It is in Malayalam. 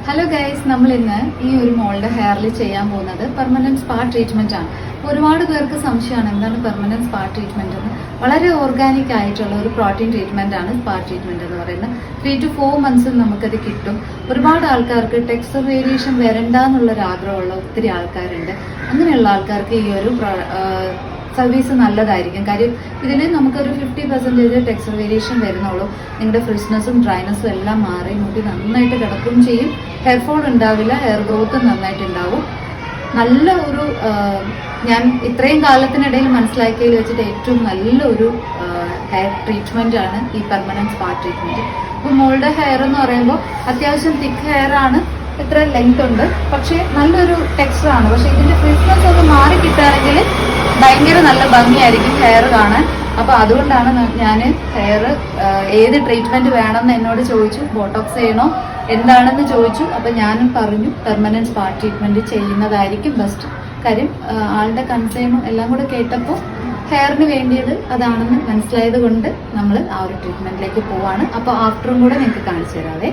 ഹലോ ഗൈസ്, നമ്മൾ ഇന്ന് ഈ ഒരു മോളുടെ ഹെയറിൽ ചെയ്യാൻ പോകുന്നത് പെർമനന്റ് സ്പാ ട്രീറ്റ്മെന്റ് ആണ്. ഒരുപാട് പേർക്ക് സംശയമാണ് എന്താണ് പെർമനന്റ് സ്പാ ട്രീറ്റ്മെന്റ് എന്ന്. വളരെ ഓർഗാനിക് ആയിട്ടുള്ള ഒരു പ്രോട്ടീൻ ട്രീറ്റ്മെന്റ് ആണ് സ്പാ ട്രീറ്റ്മെന്റ് എന്ന് പറയുന്നത്. 3 to 4 months നമുക്കത് കിട്ടും. ഒരുപാട് ആൾക്കാർക്ക് ടെക്സ്ചർ വേരിയേഷൻ വരണ്ട എന്നുള്ളൊരു ആഗ്രഹമുള്ള ഒത്തിരി ആൾക്കാരുണ്ട്. അങ്ങനെയുള്ള ആൾക്കാർക്ക് ഈ ഒരു സർവീസ് നല്ലതായിരിക്കും. കാര്യം ഇതിൽ നമുക്കൊരു 50% ടെക്സ്ചർ വേരിയേഷൻ വരുന്നുള്ളൂ. നിങ്ങളുടെ ഫ്രിഷ്നെസ്സും ഡ്രൈനെസ്സും എല്ലാം മാറി മുടി നന്നായിട്ട് കിടക്കുകയും ചെയ്യും. ഹെയർ ഫോൾ ഉണ്ടാവില്ല, ഹെയർ ഗ്രോത്ത് നന്നായിട്ട് ഉണ്ടാവും. നല്ല ഒരു ഞാൻ ഇത്രയും കാലത്തിനിടയിൽ മനസ്സിലാക്കിയതിൽ വെച്ചിട്ട് ഏറ്റവും നല്ലൊരു ഹെയർ ട്രീറ്റ്മെന്റ് ആണ് ഈ പെർമനന്റ് സ്പാ ട്രീറ്റ്മെന്റ്. അപ്പോൾ മോളുടെ ഹെയർ എന്ന് പറയുമ്പോൾ അത്യാവശ്യം തിക്ക് ഹെയർ ആണ്, ഇത്ര ലെങ്ത് ഉണ്ട്, പക്ഷേ നല്ലൊരു ടെക്സ്ചർ ആണ്. പക്ഷെ ഇതിന്റെ ഫ്രിഷ്നെസ് ഒന്ന് മാറി കിട്ടുകയാണെങ്കിൽ ഭയങ്കര നല്ല ഭംഗിയായിരിക്കും ഹെയർ കാണാൻ. അപ്പൊ അതുകൊണ്ടാണ് ഞാൻ ഹെയർ ഏത് ട്രീറ്റ്മെന്റ് വേണമെന്ന് എന്നോട് ചോദിച്ചു. ബോട്ടോക്സ് ചെയ്യണോ എന്താണെന്ന് ചോദിച്ചു. അപ്പൊ ഞാനും പറഞ്ഞു പെർമനന്റ് സ്പാ ട്രീറ്റ്മെന്റ് ചെയ്യുന്നതായിരിക്കും ബെസ്റ്റ്. കാര്യം ആളുടെ കൺസേണും എല്ലാം കൂടെ കേട്ടപ്പോൾ ഹെയറിന് വേണ്ടിയത് അതാണെന്ന് മനസ്സിലായത് കൊണ്ട് നമ്മൾ ആ ഒരു ട്രീറ്റ്മെന്റിലേക്ക് പോവാണ്. അപ്പോൾ ആഫ്റ്ററും കൂടെ നിങ്ങൾക്ക് കാണിച്ചു തരാവേ.